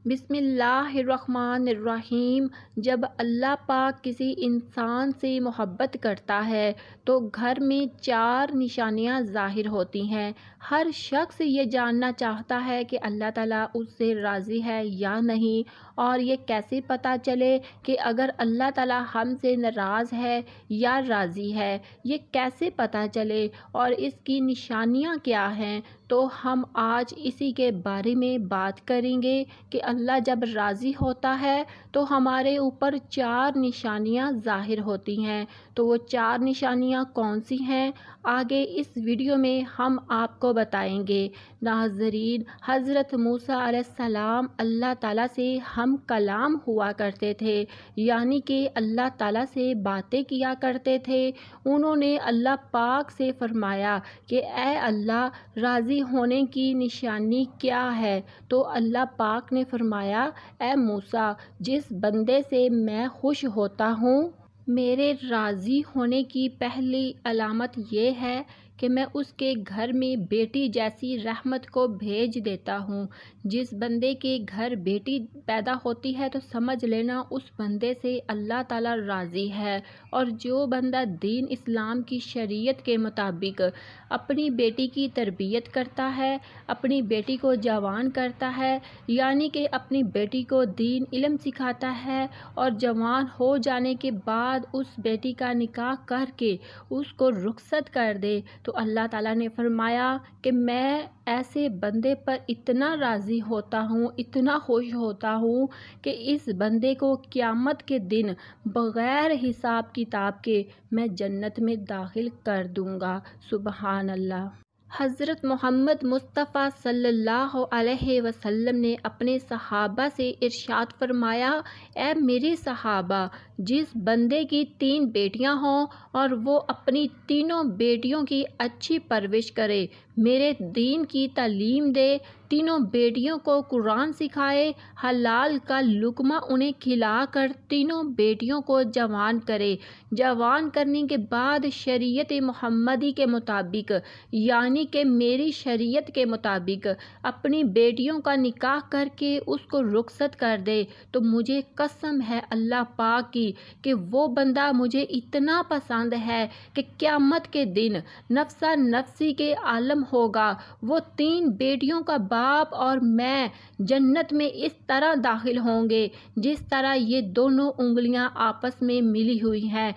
بسم اللہ الرحمن الرحیم۔ جب اللہ پاک کسی انسان سے محبت کرتا ہے تو گھر میں 4 نشانیاں ظاہر ہوتی ہیں۔ ہر شخص یہ جاننا چاہتا ہے کہ اللہ تعالیٰ اس سے راضی ہے یا نہیں، اور یہ کیسے پتہ چلے کہ اگر اللہ تعالیٰ ہم سے ناراض ہے یا راضی ہے، یہ کیسے پتہ چلے اور اس کی نشانیاں کیا ہیں۔ تو ہم آج اسی کے بارے میں بات کریں گے کہ اللہ جب راضی ہوتا ہے تو ہمارے اوپر 4 نشانیاں ظاہر ہوتی ہیں۔ تو وہ 4 نشانیاں کون سی ہیں، آگے اس ویڈیو میں ہم آپ کو بتائیں گے۔ ناظرین، حضرت موسیٰ علیہ السلام اللہ تعالیٰ سے ہم کلام ہوا کرتے تھے، یعنی کہ اللہ تعالیٰ سے باتیں کیا کرتے تھے۔ انہوں نے اللہ پاک سے فرمایا کہ اے اللہ، راضی ہونے کی نشانی کیا ہے؟ تو اللہ پاک نے فرمایا، اے موسیٰ، جس بندے سے میں خوش ہوتا ہوں، میرے راضی ہونے کی پہلی علامت یہ ہے کہ میں اس کے گھر میں بیٹی جیسی رحمت کو بھیج دیتا ہوں۔ جس بندے کے گھر بیٹی پیدا ہوتی ہے تو سمجھ لینا اس بندے سے اللہ تعالیٰ راضی ہے۔ اور جو بندہ دین اسلام کی شریعت کے مطابق اپنی بیٹی کی تربیت کرتا ہے، اپنی بیٹی کو جوان کرتا ہے، یعنی کہ اپنی بیٹی کو دین علم سکھاتا ہے، اور جوان ہو جانے کے بعد اس بیٹی کا نکاح کر کے اس کو رخصت کر دے، تو اللہ تعالیٰ نے فرمایا کہ میں ایسے بندے پر اتنا راضی ہوتا ہوں، اتنا خوش ہوتا ہوں کہ اس بندے کو قیامت کے دن بغیر حساب کتاب کے میں جنت میں داخل کر دوں گا۔ سبحان اللہ۔ حضرت محمد مصطفیٰ صلی اللہ علیہ وسلم نے اپنے صحابہ سے ارشاد فرمایا، اے میرے صحابہ، جس بندے کی 3 بیٹیاں ہوں اور وہ اپنی تینوں بیٹیوں کی اچھی پرورش کرے، میرے دین کی تعلیم دے، تینوں بیٹیوں کو قرآن سکھائے، حلال کا لقمہ انہیں کھلا کر تینوں بیٹیوں کو جوان کرے، جوان کرنے کے بعد شریعت محمدی کے مطابق، یعنی کہ میری شریعت کے مطابق اپنی بیٹیوں کا نکاح کر کے اس کو رخصت کر دے، تو مجھے قسم ہے اللہ پاک کی کہ وہ بندہ مجھے اتنا پسند ہے کہ قیامت کے دن نفسا نفسی کے عالم ہوگا، وہ 3 بیٹیوں کا باپ اور میں جنت میں اس طرح داخل ہوں گے جس طرح یہ دونوں انگلیاں آپس میں ملی ہوئی ہیں۔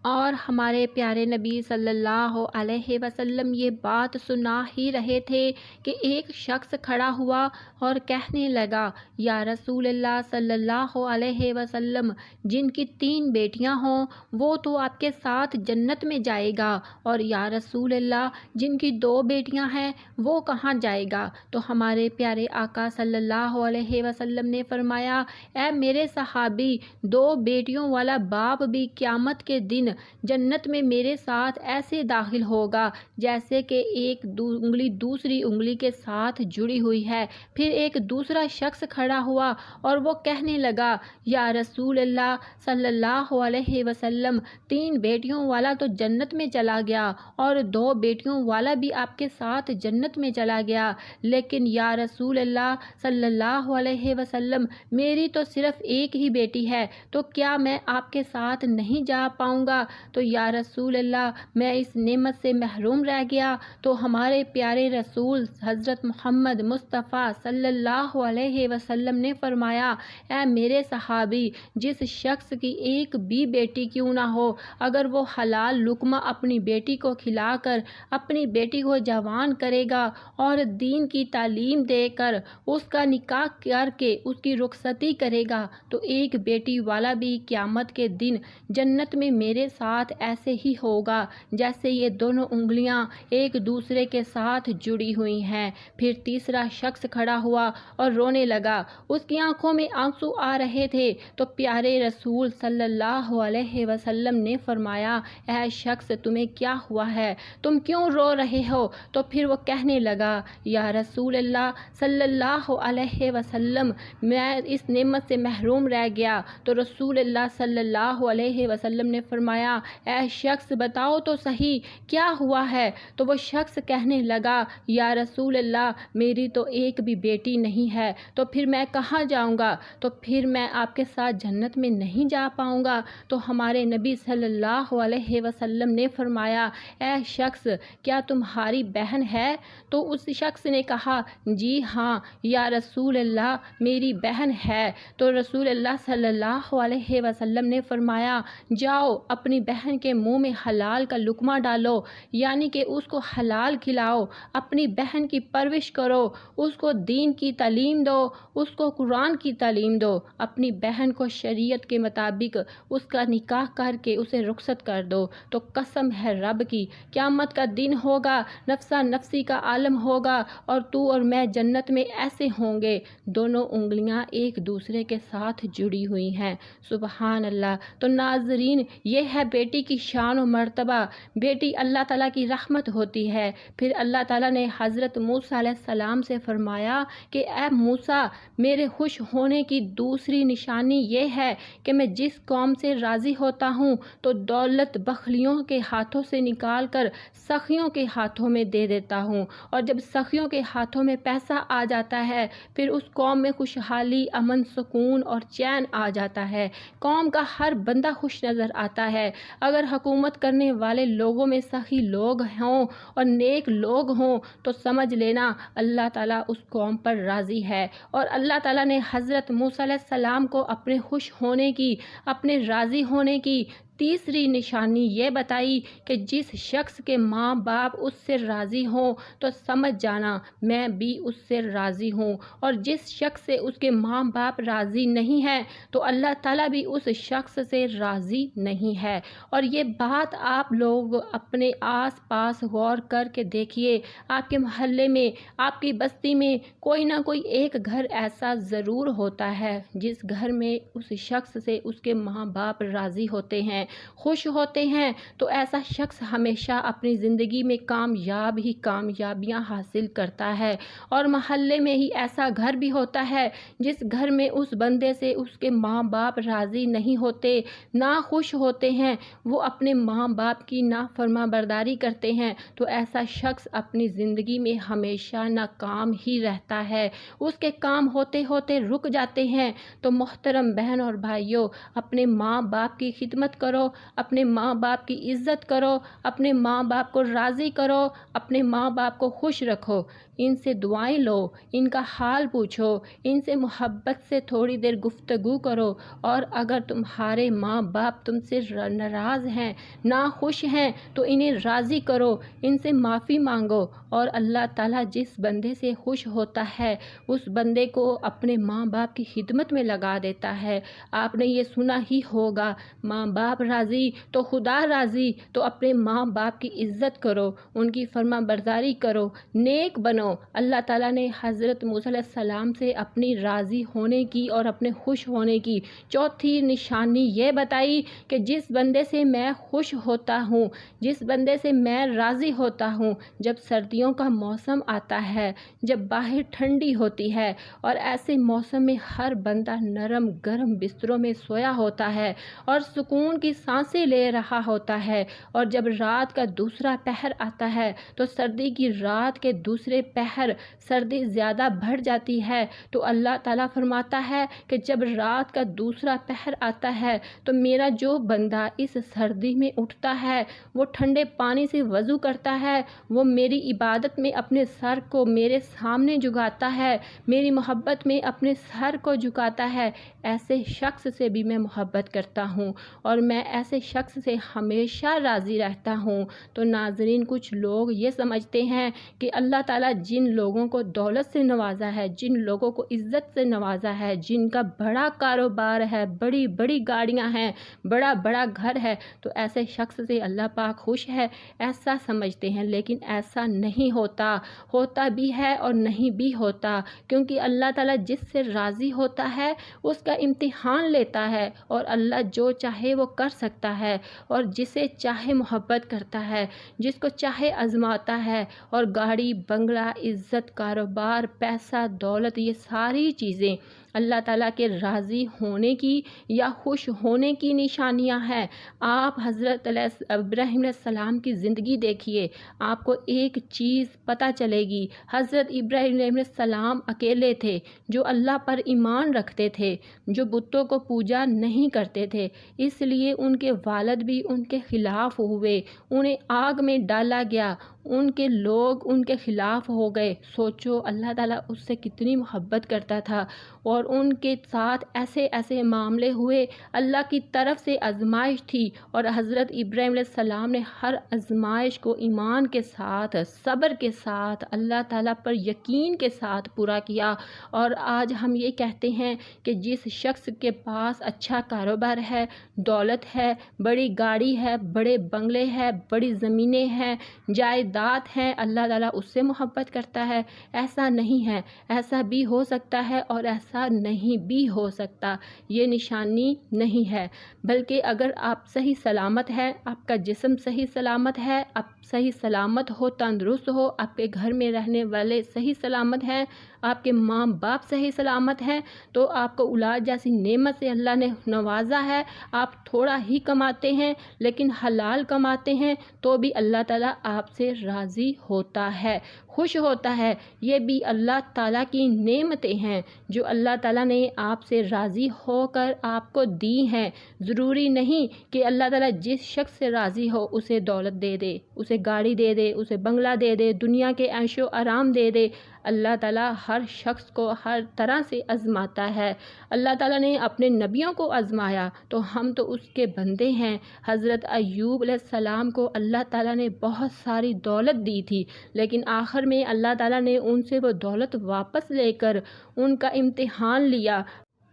اور ہمارے پیارے نبی صلی اللہ علیہ وسلم یہ بات سنا ہی رہے تھے کہ ایک شخص کھڑا ہوا اور کہنے لگا، یا رسول اللہ صلی اللہ علیہ وسلم، جن کی 3 بیٹیاں ہوں وہ تو آپ کے ساتھ جنت میں جائے گا، اور یا رسول اللہ، جن کی 2 بیٹیاں ہیں وہ کہاں جائے گا؟ تو ہمارے پیارے آقا صلی اللہ علیہ وسلم نے فرمایا، اے میرے صحابی، 2 بیٹیوں والا باپ بھی قیامت کے دن جنت میں میرے ساتھ ایسے داخل ہوگا جیسے کہ ایک انگلی دوسری انگلی کے ساتھ جڑی ہوئی ہے۔ پھر ایک دوسرا شخص کھڑا ہوا اور وہ کہنے لگا، یا رسول اللہ صلی اللہ علیہ وسلم، 3 بیٹیوں والا تو جنت میں چلا گیا اور 2 بیٹیوں والا بھی آپ کے ساتھ جنت میں چلا گیا، لیکن یا رسول اللہ صلی اللہ علیہ وسلم، میری تو صرف ایک ہی بیٹی ہے، تو کیا میں آپ کے ساتھ نہیں جا پاؤں گا؟ تو یا رسول اللہ، میں اس نعمت سے محروم رہ گیا۔ تو ہمارے پیارے رسول حضرت محمد مصطفیٰ صلی اللہ علیہ وسلم نے فرمایا، اے میرے صحابی، جس شخص کی ایک بھی بیٹی کیوں نہ ہو، اگر وہ حلال لقمہ اپنی بیٹی کو کھلا کر اپنی بیٹی کو جوان کرے گا اور دین کی تعلیم دے کر اس کا نکاح کر کے اس کی رخصتی کرے گا، تو ایک بیٹی والا بھی قیامت کے دن جنت میں میرے ساتھ ایسے ہی ہوگا جیسے یہ دونوں انگلیاں ایک دوسرے کے ساتھ جڑی ہوئی ہیں۔ پھر تیسرا شخص کھڑا ہوا اور رونے لگا، اس کی آنکھوں میں آنسو آ رہے تھے، تو پیارے رسول صلی اللہ علیہ وسلم نے فرمایا، اے شخص، تمہیں کیا ہوا ہے؟ تم کیوں رو رہے ہو؟ تو پھر وہ کہنے لگا، یا رسول اللہ صلی اللہ علیہ وسلم، میں اس نعمت سے محروم رہ گیا۔ تو رسول اللہ صلی اللہ علیہ وسلم نے فرمایا، فرمایا اے شخص بتاؤ تو صحیح کیا ہوا ہے؟ تو وہ شخص کہنے لگا یا رسول اللہ میری تو ایک بھی بیٹی نہیں ہے، تو پھر میں کہاں جاؤں گا؟ تو پھر میں آپ کے ساتھ جنت میں نہیں جا پاؤں گا؟ تو ہمارے نبی صلی اللہ علیہ وسلم نے فرمایا اے شخص کیا تمہاری بہن ہے؟ تو اس شخص نے کہا جی ہاں یا رسول اللہ میری بہن ہے۔ تو رسول اللہ صلی اللہ علیہ وسلم نے فرمایا جاؤ اپنی بہن کے منہ میں حلال کا لقمہ ڈالو، یعنی کہ اس کو حلال کھلاؤ، اپنی بہن کی پرورش کرو، اس کو دین کی تعلیم دو، اس کو قرآن کی تعلیم دو، اپنی بہن کو شریعت کے مطابق اس کا نکاح کر کے اسے رخصت کر دو۔ تو قسم ہے رب کی قیامت کا دن ہوگا، نفسا نفسی کا عالم ہوگا اور تو اور میں جنت میں ایسے ہوں گے دونوں انگلیاں ایک دوسرے کے ساتھ جڑی ہوئی ہیں۔ سبحان اللہ۔ تو ناظرین یہ ہے بیٹی کی شان و مرتبہ۔ بیٹی اللہ تعالیٰ کی رحمت ہوتی ہے۔ پھر اللہ تعالیٰ نے حضرت موسیٰ علیہ السلام سے فرمایا کہ اے موسیٰ میرے خوش ہونے کی دوسری نشانی یہ ہے کہ میں جس قوم سے راضی ہوتا ہوں تو دولت بخیلوں کے ہاتھوں سے نکال کر سخیوں کے ہاتھوں میں دے دیتا ہوں، اور جب سخیوں کے ہاتھوں میں پیسہ آ جاتا ہے پھر اس قوم میں خوشحالی، امن، سکون اور چین آ جاتا ہے، قوم کا ہر بندہ خوش نظر آتا ہے۔ اگر حکومت کرنے والے لوگوں میں سخی لوگ ہوں اور نیک لوگ ہوں تو سمجھ لینا اللہ تعالیٰ اس قوم پر راضی ہے۔ اور اللہ تعالیٰ نے حضرت موسیٰ علیہ السلام کو اپنے خوش ہونے کی، اپنے راضی ہونے کی تیسری نشانی یہ بتائی کہ جس شخص کے ماں باپ اس سے راضی ہوں تو سمجھ جانا میں بھی اس سے راضی ہوں، اور جس شخص سے اس کے ماں باپ راضی نہیں ہیں تو اللہ تعالیٰ بھی اس شخص سے راضی نہیں ہے۔ اور یہ بات آپ لوگ اپنے آس پاس غور کر کے دیکھیے، آپ کے محلے میں، آپ کی بستی میں کوئی نہ کوئی ایک گھر ایسا ضرور ہوتا ہے جس گھر میں اس شخص سے اس کے ماں باپ راضی ہوتے ہیں، خوش ہوتے ہیں، تو ایسا شخص ہمیشہ اپنی زندگی میں کامیابیاں حاصل کرتا ہے۔ اور محلے میں ہی ایسا گھر بھی ہوتا ہے جس گھر میں اس بندے سے اس کے ماں باپ راضی نہیں ہوتے، نہ خوش ہوتے ہیں، وہ اپنے ماں باپ کی نافرما برداری کرتے ہیں، تو ایسا شخص اپنی زندگی میں ہمیشہ ناکام ہی رہتا ہے، اس کے کام ہوتے ہوتے رک جاتے ہیں۔ تو محترم بہن اور بھائیوں اپنے ماں باپ کی خدمت کرو، اپنے ماں باپ کی عزت کرو، اپنے ماں باپ کو راضی کرو، اپنے ماں باپ کو خوش رکھو، ان سے دعائیں لو، ان کا حال پوچھو، ان سے محبت سے تھوڑی دیر گفتگو کرو، اور اگر تمہارے ماں باپ تم سے ناراض ہیں، ناخوش ہیں، تو انہیں راضی کرو، ان سے معافی مانگو، اور اللہ تعالیٰ جس بندے سے خوش ہوتا ہے اس بندے کو اپنے ماں باپ کی خدمت میں لگا دیتا ہے۔ آپ نے یہ سنا ہی ہوگا ماں باپ راضی تو خدا راضی، تو اپنے ماں باپ کی عزت کرو، ان کی فرما برداری کرو، نیک بنو۔ اللہ تعالیٰ نے حضرت موسیٰ علیہ السلام سے اپنی راضی ہونے کی اور اپنے خوش ہونے کی چوتھی نشانی یہ بتائی کہ جس بندے سے میں خوش ہوتا ہوں، جس بندے سے میں راضی ہوتا ہوں، جب سردیوں کا موسم آتا ہے، جب باہر ٹھنڈی ہوتی ہے اور ایسے موسم میں ہر بندہ نرم گرم بستروں میں سویا ہوتا ہے اور سکون کی سانسیں لے رہا ہوتا ہے، اور جب رات کا دوسرا پہر آتا ہے تو سردی کی رات کے دوسرے پہر سردی زیادہ بڑھ جاتی ہے، تو اللہ تعالیٰ فرماتا ہے کہ جب رات کا دوسرا پہر آتا ہے تو میرا جو بندہ اس سردی میں اٹھتا ہے، وہ ٹھنڈے پانی سے وضو کرتا ہے، وہ میری عبادت میں اپنے سر کو میرے سامنے جھکاتا ہے، میری محبت میں اپنے سر کو جھکاتا ہے، ایسے شخص سے بھی میں محبت کرتا ہوں اور میں ایسے شخص سے ہمیشہ راضی رہتا ہوں۔ تو ناظرین کچھ لوگ یہ سمجھتے ہیں کہ اللہ تعالیٰ جن لوگوں کو دولت سے نوازا ہے، جن لوگوں کو عزت سے نوازا ہے، جن کا بڑا کاروبار ہے، بڑی بڑی گاڑیاں ہیں، بڑا بڑا گھر ہے، تو ایسے شخص سے اللہ پاک خوش ہے، ایسا سمجھتے ہیں، لیکن ایسا نہیں ہوتا، ہوتا بھی ہے اور نہیں بھی ہوتا، کیونکہ اللہ تعالیٰ جس سے راضی ہوتا ہے اس کا امتحان لیتا ہے، اور اللہ جو چاہے وہ کر سکتا ہے، اور جسے چاہے محبت کرتا ہے، جس کو چاہے آزماتا ہے، اور گاڑی بنگلہ، عزت، کاروبار، پیسہ، دولت، یہ ساری چیزیں اللہ تعالیٰ کے راضی ہونے کی یا خوش ہونے کی نشانیاں ہیں۔ آپ حضرت ابراہیم علیہ السلام کی زندگی دیکھیے، آپ کو ایک چیز پتہ چلے گی۔ حضرت ابراہیم علیہ السلام اکیلے تھے جو اللہ پر ایمان رکھتے تھے، جو بتوں کو پوجا نہیں کرتے تھے، اس لیے ان کے والد بھی ان کے خلاف ہوئے، انہیں آگ میں ڈالا گیا، ان کے لوگ ان کے خلاف ہو گئے۔ سوچو اللہ تعالیٰ اس سے کتنی محبت کرتا تھا، اور ان کے ساتھ ایسے ایسے معاملے ہوئے، اللہ کی طرف سے آزمائش تھی، اور حضرت ابراہیم علیہ السلام نے ہر آزمائش کو ایمان کے ساتھ، صبر کے ساتھ، اللہ تعالیٰ پر یقین کے ساتھ پورا کیا۔ اور آج ہم یہ کہتے ہیں کہ جس شخص کے پاس اچھا کاروبار ہے، دولت ہے، بڑی گاڑی ہے، بڑے بنگلے ہیں، بڑی زمینیں ہیں، جائیداد ہیں، اللہ تعالیٰ اس سے محبت کرتا ہے۔ ایسا نہیں ہے، ایسا بھی ہو سکتا ہے اور ایسا نہیں بھی ہو سکتا، یہ نشانی نہیں ہے۔ بلکہ اگر آپ صحیح سلامت ہیں، آپ کا جسم صحیح سلامت ہے، آپ صحیح سلامت ہو، تندرست ہو، آپ کے گھر میں رہنے والے صحیح سلامت ہیں، آپ کے ماں باپ صحیح سلامت ہیں، تو آپ کو اولاد جیسی نعمت سے اللہ نے نوازا ہے، آپ تھوڑا ہی کماتے ہیں لیکن حلال کماتے ہیں، تو بھی اللہ تعالیٰ آپ سے راضی ہوتا ہے، خوش ہوتا ہے۔ یہ بھی اللہ تعالیٰ کی نعمتیں ہیں جو اللہ تعالیٰ نے آپ سے راضی ہو کر آپ کو دی ہیں۔ ضروری نہیں کہ اللہ تعالیٰ جس شخص سے راضی ہو اسے دولت دے دے، اسے گاڑی دے دے، اسے بنگلہ دے دے، دنیا کے عیش و آرام دے دے۔ اللہ تعالیٰ ہر شخص کو ہر طرح سے آزماتا ہے۔ اللہ تعالیٰ نے اپنے نبیوں کو آزمایا تو ہم تو اس کے بندے ہیں۔ حضرت ایوب علیہ السلام کو اللہ تعالیٰ نے بہت ساری دولت دی تھی، لیکن آخر میں اللہ تعالیٰ نے ان سے وہ دولت واپس لے کر ان کا امتحان لیا۔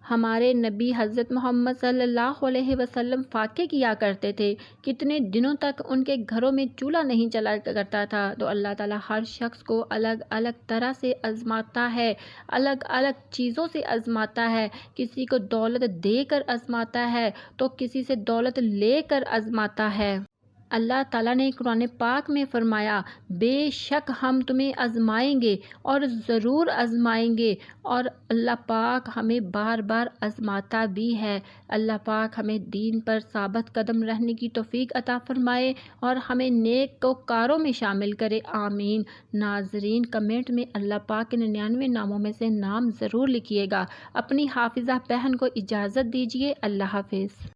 ہمارے نبی حضرت محمد صلی اللہ علیہ وسلم فاقے کیا کرتے تھے، کتنے دنوں تک ان کے گھروں میں چولہا نہیں چلا کرتا تھا۔ تو اللہ تعالیٰ ہر شخص کو الگ الگ طرح سے آزماتا ہے، الگ الگ چیزوں سے آزماتا ہے۔ کسی کو دولت دے کر آزماتا ہے تو کسی سے دولت لے کر آزماتا ہے۔ اللہ تعالیٰ نے قرآن پاک میں فرمایا، بے شک ہم تمہیں آزمائیں گے اور ضرور آزمائیں گے، اور اللہ پاک ہمیں بار بار آزماتا بھی ہے۔ اللہ پاک ہمیں دین پر ثابت قدم رہنے کی توفیق عطا فرمائے اور ہمیں نیک کاروں میں شامل کرے، آمین۔ ناظرین، کمنٹ میں اللہ پاک کے 99 ناموں میں سے نام ضرور لکھیے گا۔ اپنی حافظہ بہن کو اجازت دیجیے، اللہ حافظ۔